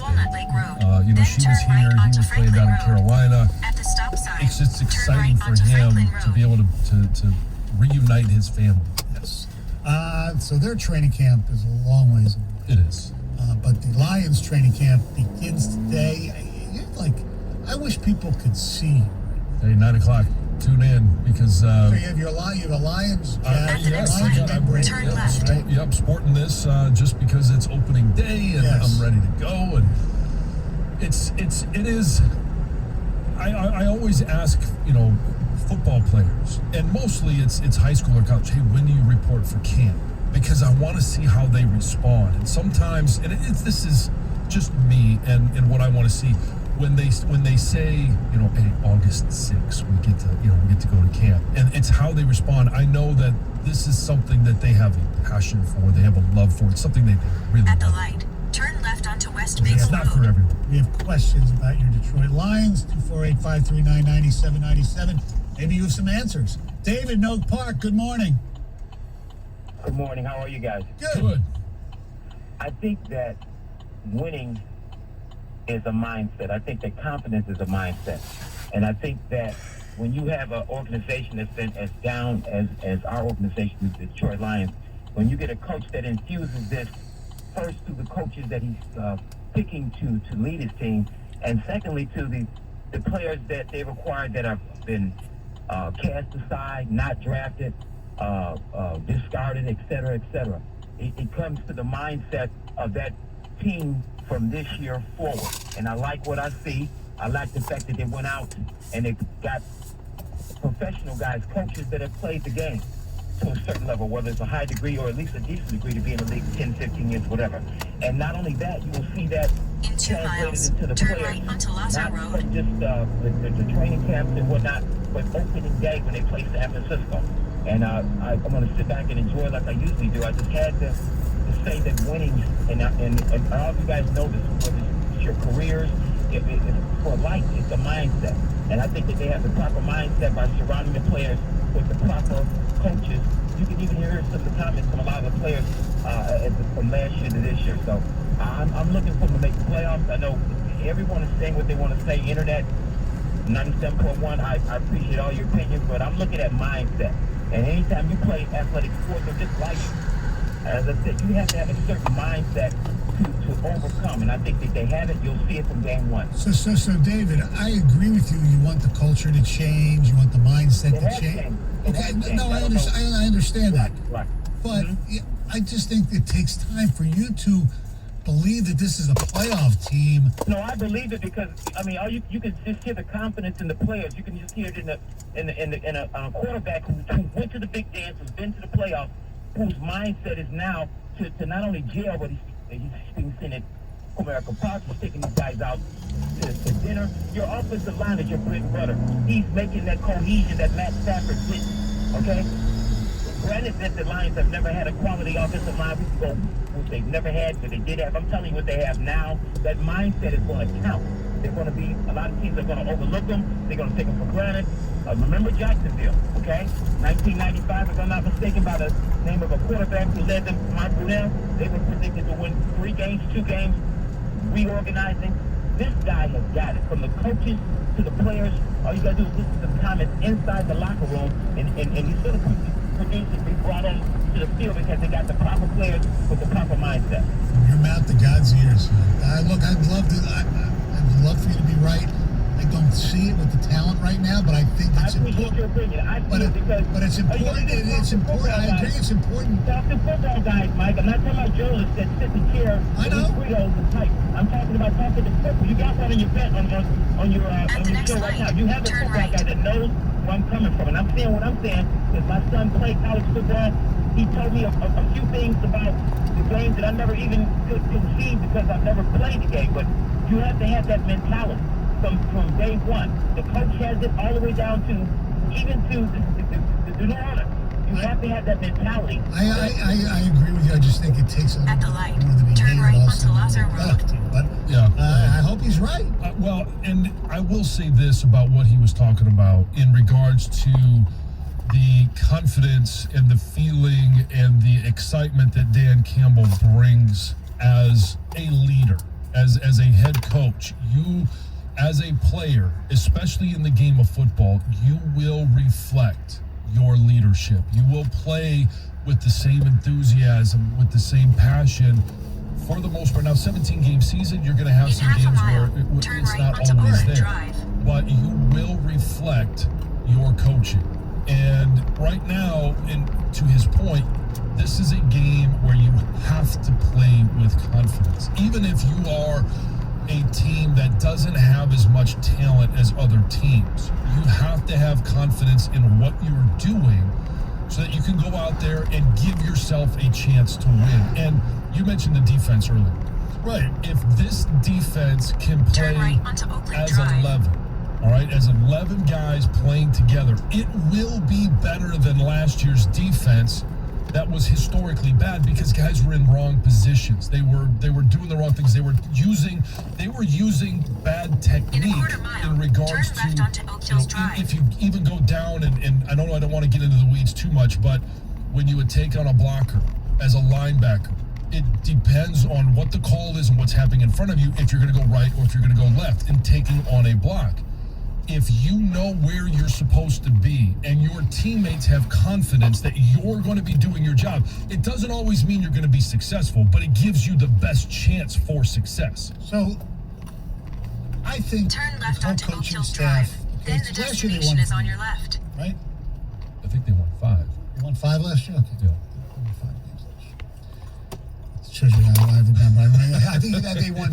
Walnut Lake Road. She was here. He was playing down in Carolina. At the stop sign, It's just exciting for onto him Franklin to Road. be able to reunite his family. Yes. So their training camp is a long ways away. It is. But the Lions training camp begins today. I wish people could see you. Hey, 9 o'clock. Tune in because. So you have a Lions. At the next light, turn left. Yep, sporting this just because it's opening day and Yes. I'm ready to go. And it is. I always ask, football players, and mostly it's high school or college. Hey, when do you report for camp? Because I want to see how they respond. And sometimes, this is just me and what I want to see when they say, hey, August 6th, we get to go to camp, and it's how they respond. I know that this is something that they have a passion for, they have a love for. It's something they really At the love. light, turn left onto West It's Maple not for Road. everyone. We have questions about your Detroit Lions. 248-539-9797. Maybe you have some answers. David, in Oak Park. Good morning. Good morning. How are you guys? Good. I think that winning is a mindset. I think that confidence is a mindset. And I think that when you have an organization that's been as down as our organization, the Detroit Lions, when you get a coach that infuses this first to the coaches that he's picking to lead his team, and secondly to the players that they've acquired that have been cast aside, not drafted, discarded, et cetera, it comes to the mindset of that team from this year forward. And I like what I see. I like the fact that they went out and they got professional guys, coaches that have played the game to a certain level, whether it's a high degree or at least a decent degree to be in the league 10, 15 years, whatever. And not only that, you will see that In 2 translated miles, into the turn players, right onto Lazar not Road. from just the training camps and whatnot, but opening day when they play San Francisco. And I'm going to sit back and enjoy like I usually do. I just had to say that winning, and all of you guys know this, whether it's your careers, it's for life, it's a mindset. And I think that they have the proper mindset by surrounding the players with the proper coaches. You can even hear some of the comments from a lot of the players from last year to this year. So I'm looking for them to make the playoffs. I know everyone is saying what they want to say. Internet 97.1, I appreciate all your opinions, but I'm looking at mindset. And anytime you play athletic sports or just life, as I said, you have to have a certain mindset to overcome. And I think that they have it. You'll see it from game one. So, David, I agree with you. You want the culture to change. You want the mindset to change. Okay, no, I understand that. Right. But I just think it takes time for you to believe that this is a playoff team. No, I believe it because you can just hear the confidence in the players. You can just hear it in a quarterback who went to the big dance, who's been to the playoffs, whose mindset is now to not only jail, but he's being sent at Comerica Park. He's taking these guys out to dinner. Your offensive line is your bread and butter. He's making that cohesion that Matt Stafford didn't. Okay. Granted that the Lions have never had a quality offensive line. We can go what they've never had, but they did have. I'm telling you what they have now. That mindset is going to count. They're going to be, a lot of teams are going to overlook them. They're going to take them for granted. Remember Jacksonville, okay? 1995, if I'm not mistaken, by the name of a quarterback who led them, Mark Brunell. They were predicted to win 3 games, 2 games, reorganizing. This guy has got it. From the coaches to the players, all you got to do is listen to the comments inside the locker room, and these little producers be brought on to the field because they got the proper players with the proper mindset. From your mouth to God's ears. Look, I'd love for you to be right. I don't see it with the talent right now, but I think it's important. I appreciate your opinion. But it's important. It's important. I agree. It's important. Talk to football guys, Mike. I'm not talking about journalists that sit in chair I know. with Fritos and pipe. I'm talking about talking to football. You got one on your bed on your show right now. You have a football guy that knows where I'm coming from, and I'm saying what I'm saying because my son played college football. He told me a few things about the games that I never even could conceive because I've never played the game. But you have to have that mentality from day one. The coach has it all the way down to even to the new owner. You have to have that mentality. I agree with you. I just think it takes a little At the bit light, more than turn right onto Lazar Road. But Yeah. I hope he's right. Well, and I will say this about what he was talking about in regards to the confidence and the feeling and the excitement that Dan Campbell brings as a leader. as a head coach, you as a player, especially in the game of football, you will reflect your leadership. You will play with the same enthusiasm, with the same passion. For the most part, now 17-game season, you're going to have In some half a games mile, where turn it's right not onto always Orange there. Drive. But you will reflect your coaching. And right now, and to his point, this is a game where you have to play with confidence. Even if you are a team that doesn't have as much talent as other teams, you have to have confidence in what you're doing so that you can go out there and give yourself a chance to win. And you mentioned the defense earlier. Right. If this defense can play Turn right onto Oakland as Drive. 11, all right, as 11 guys playing together, it will be better than last year's defense that was historically bad because guys were in wrong positions. They were doing the wrong things. They were using bad technique quarter mile, in regards turn left to onto Oak Hills Drive. if you even go down and I don't want to get into the weeds too much, but when you would take on a blocker as a linebacker, it depends on what the call is and what's happening in front of you if you're going to go right or if you're going to go left in taking on a block. If you know where you're supposed to be and your teammates have confidence that you're going to be doing your job, it doesn't always mean you're going to be successful, but it gives you the best chance for success. So, I think Turn left the whole onto Oak coaching Hills staff. Drive. Then the last year they destination won, is on your left. right? I think they won 5. They won 5 last year. Okay. Yeah. They won 5 games last year. It shows you how I remember. I think that they won